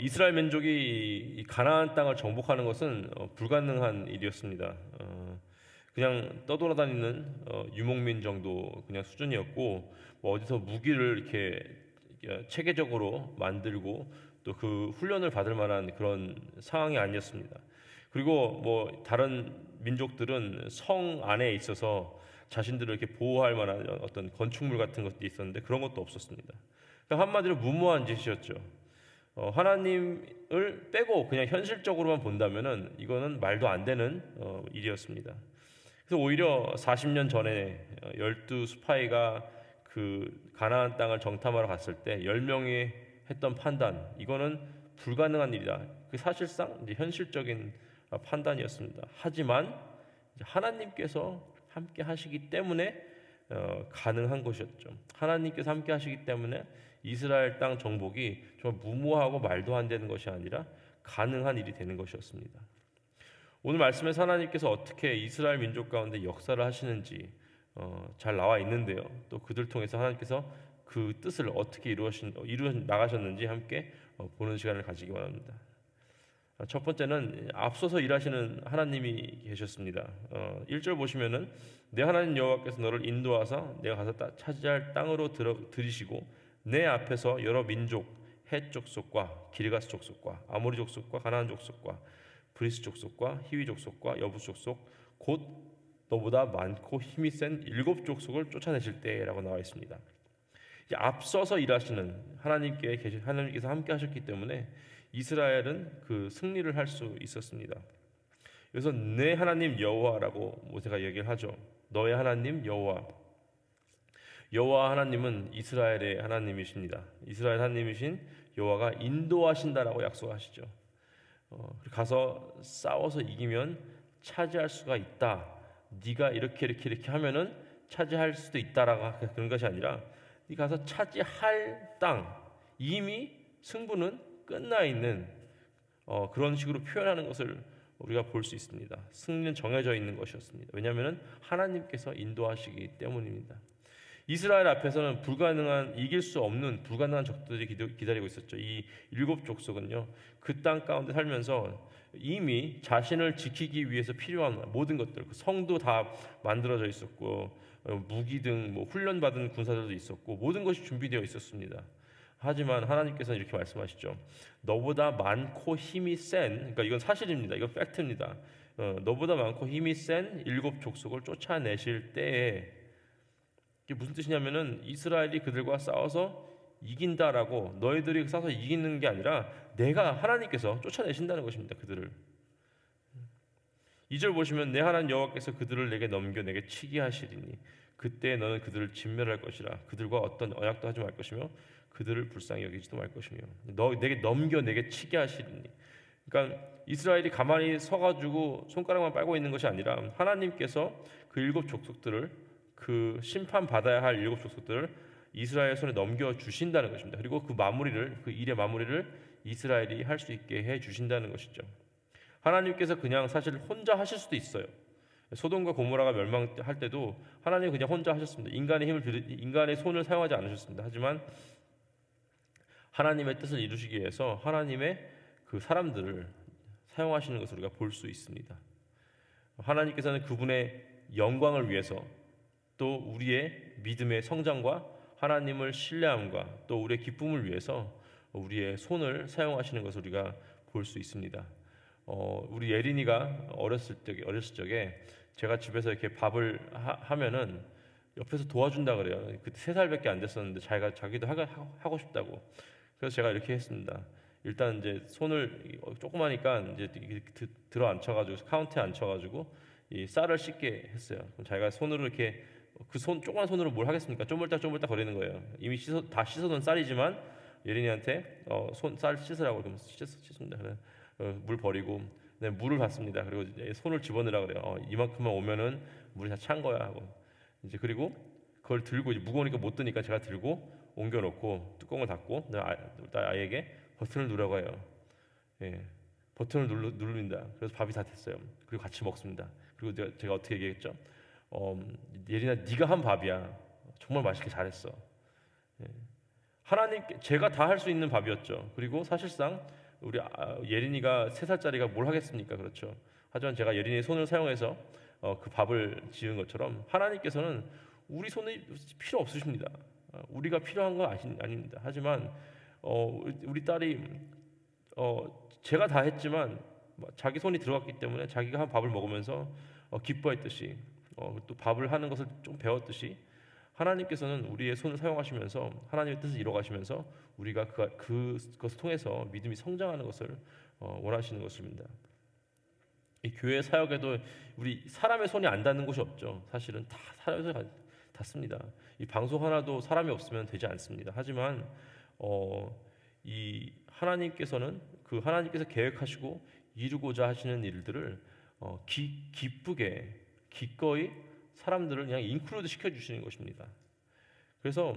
이스라엘 민족이 이 가나안 땅을 정복하는 것은 불가능한 일이었습니다. 그냥 떠돌아다니는 유목민 정도 그냥 수준이었고, 뭐 어디서 무기를 이렇게 체계적으로 만들고 또 그 훈련을 받을 만한 그런 상황이 아니었습니다. 그리고 뭐 다른 민족들은 성 안에 있어서 자신들을 이렇게 보호할 만한 어떤 건축물 같은 것도 있었는데 그런 것도 없었습니다. 그러니까 한마디로 무모한 짓이었죠. 하나님을 빼고 그냥 현실적으로만 본다면은 이거는 말도 안 되는 일이었습니다. 그래서 오히려 40년 전에 12스파이가 그 가나안 땅을 정탐하러 갔을 때 10명이 했던 판단, 이거는 불가능한 일이다. 그 사실상 이제 현실적인 판단이었습니다. 하지만 이제 하나님께서 함께 하시기 때문에 가능한 것이었죠. 하나님께서 함께 하시기 때문에 이스라엘 땅 정복이 정말 무모하고 말도 안 되는 것이 아니라 가능한 일이 되는 것이었습니다. 오늘 말씀에서 하나님께서 어떻게 이스라엘 민족 가운데 역사를 하시는지 잘 나와 있는데요. 또 그들 통해서 하나님께서 그 뜻을 어떻게 이루어 나가셨는지 함께 보는 시간을 가지기 바랍니다. 첫 번째는 앞서서 일하시는 하나님이 계셨습니다. 1절 보시면은 내 하나님 여호와께서 너를 인도하사 내가 가서 차지할 땅으로 들이시고 내 앞에서 여러 민족 헷 족속과 기르가스 족속과 아모리 족속과 가나안 족속과 브리스 족속과 히위 족속과 여부스 족속 곧 너보다 많고 힘이 센 7족속을 쫓아내실 때라고 나와 있습니다. 앞서서 일하시는 하나님께서 함께 하셨기 때문에 이스라엘은 그 승리를 할 수 있었습니다. 그래서 내 하나님 여호와라고 모세가 얘기를 하죠. 너의 하나님 여호와. 여호와 하나님은 이스라엘의 하나님이십니다. 이스라엘 하나님이신 여호와가 인도하신다라고 약속하시죠. 가서 싸워서 이기면 차지할 수가 있다. 네가 이렇게 하면은 차지할 수도 있다라고 그런 것이 아니라 네가 가서 차지할 땅, 이미 승부는 끝나 있는 그런 식으로 표현하는 것을 우리가 볼 수 있습니다. 승리는 정해져 있는 것이었습니다. 왜냐하면 하나님께서 인도하시기 때문입니다. 이스라엘 앞에서는 이길 수 없는 불가능한 적들이 기다리고 있었죠. 이 7족속은요, 그 땅 가운데 살면서 이미 자신을 지키기 위해서 필요한 모든 것들, 성도 다 만들어져 있었고, 무기 등 뭐 훈련받은 군사들도 있었고, 모든 것이 준비되어 있었습니다. 하지만 하나님께서는 이렇게 말씀하시죠. 너보다 많고 힘이 센, 그러니까 이건 사실입니다. 이건 팩트입니다. 너보다 많고 힘이 센 7족속을 쫓아내실 때에, 이게 무슨 뜻이냐면은 이스라엘이 그들과 싸워서 이긴다라고, 너희들이 싸워서 이기는 게 아니라 하나님께서 쫓아내신다는 것입니다. 그들을. 2절 보시면 내 하나님 여호와께서 그들을 내게 넘겨 내게 치게 하시리니 그때 너는 그들을 진멸할 것이라. 그들과 어떤 언약도 하지 말 것이며 그들을 불쌍히 여기지도 말 것이며 내게 넘겨 내게 치게 하시리니. 그러니까 이스라엘이 가만히 서가지고 손가락만 빨고 있는 것이 아니라 하나님께서 그 7족속들을, 그 심판 받아야 할 7족속들을 이스라엘 손에 넘겨 주신다는 것입니다. 그리고 그 일의 마무리를 이스라엘이 할 수 있게 해 주신다는 것이죠. 하나님께서 그냥 사실 혼자 하실 수도 있어요. 소돔과 고모라가 멸망할 때도 하나님 그냥 혼자 하셨습니다. 인간의 손을 사용하지 않으셨습니다. 하지만 하나님의 뜻을 이루시기 위해서 하나님의 그 사람들을 사용하시는 것을 우리가 볼 수 있습니다. 하나님께서는 그분의 영광을 위해서, 또 우리의 믿음의 성장과 하나님을 신뢰함과 또 우리의 기쁨을 위해서 우리의 손을 사용하시는 것을 우리가 볼 수 있습니다. 우리 예린이가 어렸을 적에 제가 집에서 이렇게 밥을 하면은 옆에서 도와준다 그래요. 그때 3살밖에 안 됐었는데 자기도 하고 싶다고. 그래서 제가 이렇게 했습니다. 일단 이제 손을 조그마니까 이제 들어 앉혀가지고 카운트에 앉혀가지고 이 쌀을 씻게 했어요. 그럼 자기가 손으로 이렇게 조그만 손으로 뭘 하겠습니까? 쪼물딱 거리는 거예요. 이미 다 씻어놓은 쌀이지만 예린이한테 쌀 씻으라고 그러면 씻습니다. 그래. 물 버리고 물을 받습니다. 그리고 이제 손을 집어넣으라 그래요. 이만큼만 오면은 물이 다 찬 거야 하고 이제 그리고 그걸 들고 이제 무거우니까 못 드니까 제가 들고 옮겨놓고 뚜껑을 닫고 아이에게 버튼을 누르라고 해요. 예, 버튼을 누릅니다. 그래서 밥이 다 됐어요. 그리고 같이 먹습니다. 그리고 제가 어떻게 얘기했죠? 예린아, 네가 한 밥이야. 정말 맛있게 잘했어. 예. 제가 다 할 수 있는 밥이었죠. 그리고 사실상 우리 예린이가 3살짜리가 뭘 하겠습니까? 그렇죠. 하지만 제가 예린이의 손을 사용해서 그 밥을 지은 것처럼 하나님께서는 우리 손이 필요 없으십니다. 우리가 필요한 건 아닙니다. 하지만 우리 딸이 제가 다 했지만 자기 손이 들어갔기 때문에 자기가 한 밥을 먹으면서 기뻐했듯이 또 밥을 하는 것을 좀 배웠듯이 하나님께서는 우리의 손을 사용하시면서 하나님의 뜻을 이루어가시면서 우리가 그것을 통해서 믿음이 성장하는 것을 원하시는 것입니다. 이 교회 사역에도 우리 사람의 손이 안 닿는 곳이 없죠. 사실은 다 사람의 손이 닿습니다. 이 방송 하나도 사람이 없으면 되지 않습니다. 하지만 이 하나님께서는 그 하나님께서 계획하시고 이루고자 하시는 일들을 기쁘게 기꺼이 사람들을 그냥 인클루드 시켜주시는 것입니다. 그래서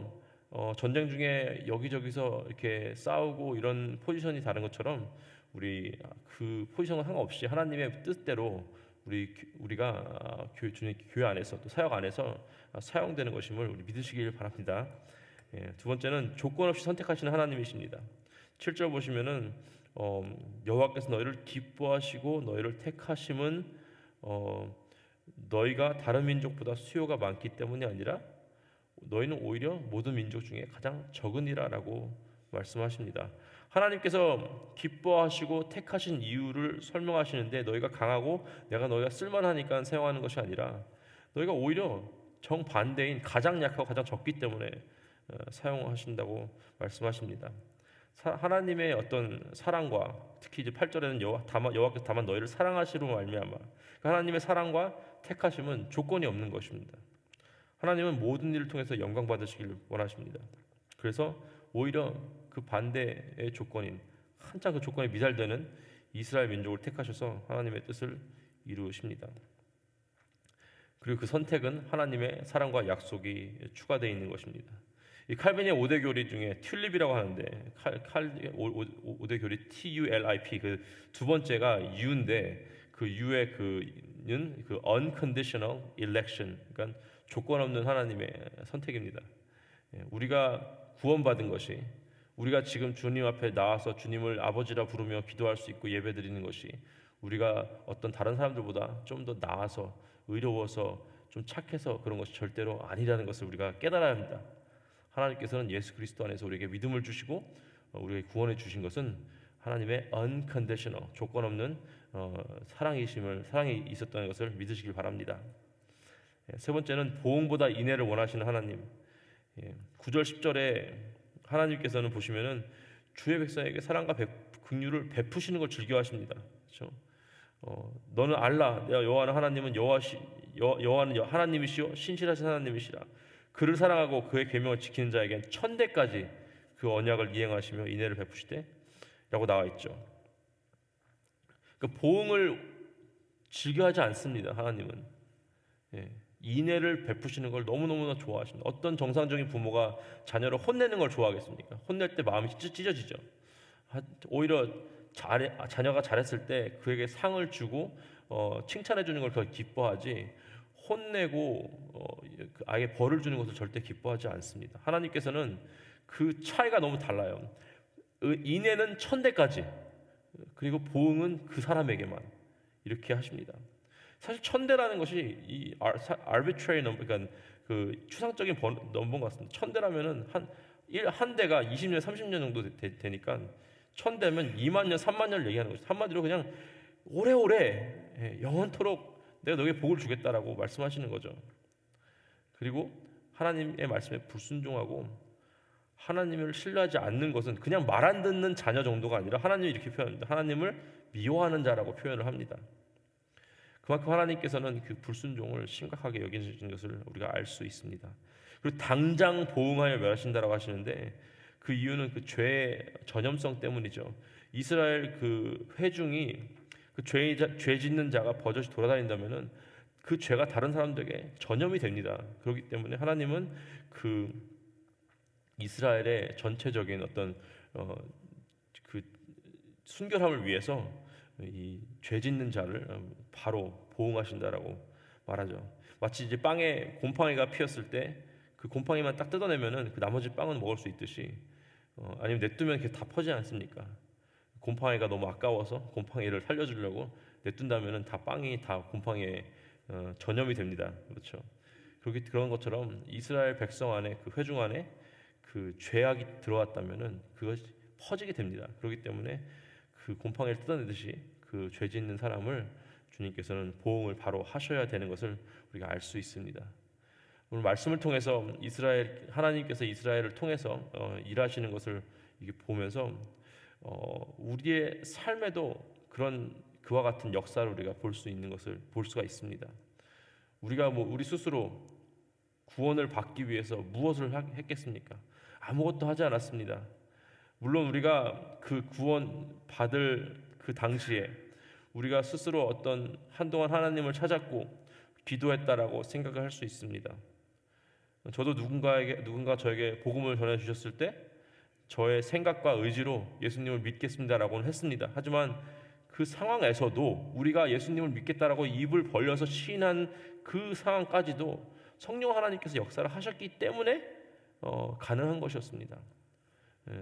전쟁 중에 여기저기서 이렇게 싸우고 이런 포지션이 다른 것처럼 우리 그 포지션과 상관없이 하나님의 뜻대로 우리가 교회 안에서 또 사역 안에서 사용되는 것임을 우리 믿으시길 바랍니다. 두 번째는 조건 없이 선택하시는 하나님이십니다. 7절 보시면은 여호와께서 너희를 기뻐하시고 너희를 택하심은 너희가 다른 민족보다 수요가 많기 때문이 아니라 너희는 오히려 모든 민족 중에 가장 적으니라라고 말씀하십니다. 하나님께서 기뻐하시고 택하신 이유를 설명하시는데 너희가 강하고 너희가 쓸만하니까 사용하는 것이 아니라 너희가 오히려 정반대인 가장 약하고 가장 적기 때문에 사용하신다고 말씀하십니다. 하나님의 어떤 사랑과 특히 이제 8절에는 여호와께서 다만 너희를 사랑하시로 말미암아 하나님의 사랑과 택하심은 조건이 없는 것입니다. 하나님은 모든 일을 통해서 영광 받으시길 원하십니다. 그래서 오히려 그 반대의 조건인 한참 그 조건에 미달되는 이스라엘 민족을 택하셔서 하나님의 뜻을 이루십니다. 그리고 그 선택은 하나님의 사랑과 약속이 추가되어 있는 것입니다. 이 칼빈의 5대 교리 중에 튤립이라고 하는데 5대 교리 TULIP 그 두 번째가 U인데 그 U의 그는 그 unconditional election 그러니까 조건 없는 하나님의 선택입니다. 우리가 구원받은 것이 우리가 지금 주님 앞에 나와서 주님을 아버지라 부르며 기도할 수 있고 예배드리는 것이 우리가 어떤 다른 사람들보다 좀 더 나아서 의로워서 좀 착해서 그런 것이 절대로 아니라는 것을 우리가 깨달아야 합니다. 하나님께서는 예수 그리스도 안에서 우리에게 믿음을 주시고 우리에게 구원해 주신 것은 하나님의 unconditional 조건 없는 사랑이 있었다는 것을 믿으시길 바랍니다. 세 번째는 보응보다 인애를 원하시는 하나님. 9절 10절에 하나님께서는 보시면은 주의 백성에게 사랑과 긍휼을 베푸시는 걸 즐겨하십니다. 그렇죠? 너는 알라 내가 여호와는 하나님은 여호와는 하나님이시요 신실하신 하나님이시라. 그를 사랑하고 그의 계명을 지키는 자에겐 천대까지 그 언약을 이행하시며 인애를 베푸시되라고 나와 있죠. 그 보응을 즐겨하지 않습니다. 하나님은 인애를 베푸시는 걸 너무너무나 좋아하십니다. 어떤 정상적인 부모가 자녀를 혼내는 걸 좋아하겠습니까? 혼낼 때 마음이 찢어지죠. 오히려 자녀가 잘했을 때 그에게 상을 주고 칭찬해 주는 걸 더 기뻐하지 혼내고 아예 벌을 주는 것을 절대 기뻐하지 않습니다. 하나님께서는 그 차이가 너무 달라요. 인애는 천대까지 그리고 보응은 그 사람에게만 이렇게 하십니다. 사실 천대라는 것이 이 arbitrary number, 그러니까 그 추상적인 넘버인 것 같습니다. 천대라면은 한 대가 20년, 30년 정도 되니까 천대면 2만 년, 3만 년을 얘기하는 것이죠. 한마디로 그냥 오래오래 영원토록 내가 너에게 복을 주겠다라고 말씀하시는 거죠. 그리고 하나님의 말씀에 불순종하고 하나님을 신뢰하지 않는 것은 그냥 말 안 듣는 자녀 정도가 아니라 하나님이 이렇게 표현합니다. 하나님을 미워하는 자라고 표현을 합니다. 그만큼 하나님께서는 그 불순종을 심각하게 여기시는 것을 우리가 알 수 있습니다. 그리고 당장 보응하여 멸하신다라고 하시는데 그 이유는 그 죄의 전염성 때문이죠. 이스라엘 그 회중이 그 죄 짓는 자가 버젓이 돌아다닌다면은 그 죄가 다른 사람들에게 전염이 됩니다. 그렇기 때문에 하나님은 그 이스라엘의 전체적인 어떤 그 순결함을 위해서 이 죄 짓는 자를 바로 보응하신다라고 말하죠. 마치 이제 빵에 곰팡이가 피었을 때 그 곰팡이만 딱 뜯어내면은 그 나머지 빵은 먹을 수 있듯이 아니면 냅두면 이렇게 다 퍼지지 않습니까? 곰팡이가 너무 아까워서 곰팡이를 살려주려고 냅둔다면은 다 빵이 다 곰팡이에 전염이 됩니다. 그렇죠? 그런 것처럼 이스라엘 백성 안에 그 회중 안에 그 죄악이 들어왔다면은 그것이 퍼지게 됩니다. 그렇기 때문에 그 곰팡이를 뜯어내듯이 그 죄 짓는 사람을 주님께서는 보응을 바로 하셔야 되는 것을 우리가 알 수 있습니다. 오늘 말씀을 통해서 하나님께서 이스라엘을 통해서 일하시는 것을 이게 보면서 우리의 삶에도 그와 같은 역사를 우리가 볼 수 있는 것을 볼 수가 있습니다. 우리가 우리 스스로 구원을 받기 위해서 무엇을 했겠습니까? 아무것도 하지 않았습니다. 물론 우리가 그 구원 받을 그 당시에 우리가 스스로 한동안 하나님을 찾았고 기도했다라고 생각을 할 수 있습니다. 저도 누군가 저에게 복음을 전해 주셨을 때 저의 생각과 의지로 예수님을 믿겠습니다라고는 했습니다. 하지만 그 상황에서도 우리가 예수님을 믿겠다라고 입을 벌려서 시인한 그 상황까지도 성령 하나님께서 역사를 하셨기 때문에 가능한 것이었습니다.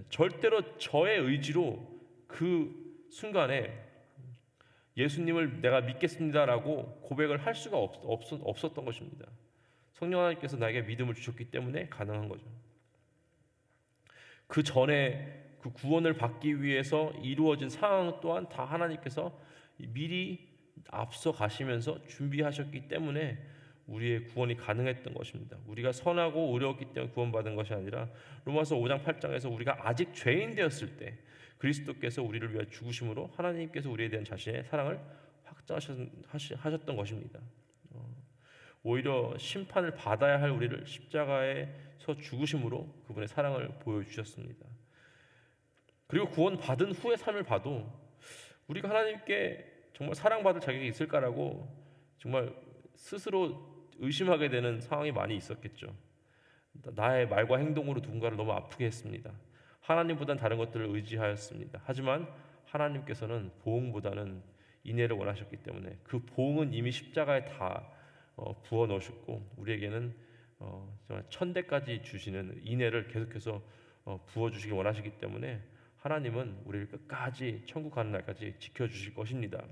절대로 저의 의지로 그 순간에 예수님을 내가 믿겠습니다라고 고백을 할 수가 없었던 것입니다. 성령 하나님께서 나에게 믿음을 주셨기 때문에 가능한 거죠. 그 전에 그 구원을 받기 위해서 이루어진 상황 또한 다 하나님께서 미리 앞서 가시면서 준비하셨기 때문에 우리의 구원이 가능했던 것입니다. 우리가 선하고 의로웠기 때문에 구원받은 것이 아니라 로마서 5장 8장에서 우리가 아직 죄인 되었을 때 그리스도께서 우리를 위해 죽으심으로 하나님께서 우리에 대한 자신의 사랑을 확증하셨던 것입니다. 오히려 심판을 받아야 할 우리를 십자가에서 죽으심으로 그분의 사랑을 보여주셨습니다. 그리고 구원받은 후의 삶을 봐도 우리가 하나님께 정말 사랑받을 자격이 있을까라고 정말 스스로 의심하게 되는 상황이 많이 있었겠죠. 나의 말과 행동으로 누군가를 너무 아프게 했습니다. 하나님보다는 다른 것들을 의지하였습니다. 하지만 하나님께서는 보응보다는 인애를 원하셨기 때문에 그 보응은 이미 십자가에 다 부어 넣으셨고 우리에게는 정말 천대까지 주시는 인애를 계속해서 부어 주시기 원하시기 때문에 하나님은 우리를 끝까지 천국 가는 날까지 지켜주실 것입니다.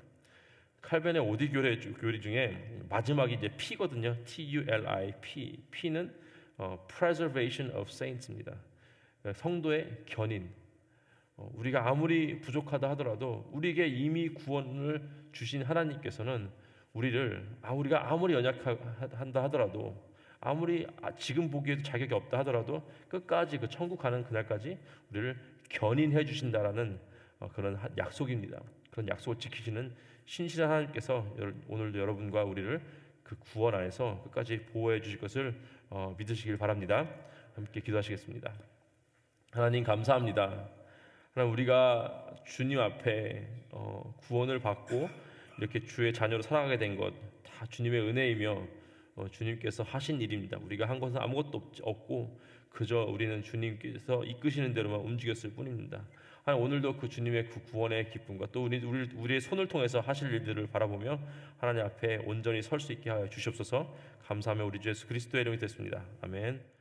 칼벤의 오디 교리 중에 마지막이 이제 P거든요. T-U-L-I-P. P는 Preservation of Saints입니다. 성도의 견인. 우리가 아무리 부족하다 하더라도 우리에게 이미 구원을 주신 하나님께서는 우리가 아무리 연약한다 하더라도 아무리 지금 보기에도 자격이 없다 하더라도 끝까지 그 천국 가는 그날까지 우리를 견인해 주신다라는 그런 약속입니다. 그런 약속을 지키시는 신실한 하나님께서 오늘도 여러분과 우리를 그 구원 안에서 끝까지 보호해 주실 것을 믿으시길 바랍니다. 함께 기도하시겠습니다. 하나님 감사합니다. 하나님 우리가 주님 앞에 구원을 받고 이렇게 주의 자녀로 살아가게 된 것 다 주님의 은혜이며 주님께서 하신 일입니다. 우리가 한 것은 아무것도 없고 그저 우리는 주님께서 이끄시는 대로만 움직였을 뿐입니다. 하나님 오늘도 그 주님의 그 구원의 기쁨과 또 우리의 손을 통해서 하실 일들을 바라보며 하나님 앞에 온전히 설 수 있게 하여 주시옵소서. 감사하며 우리 주 예수 그리스도의 이름이 됐습니다. 아멘.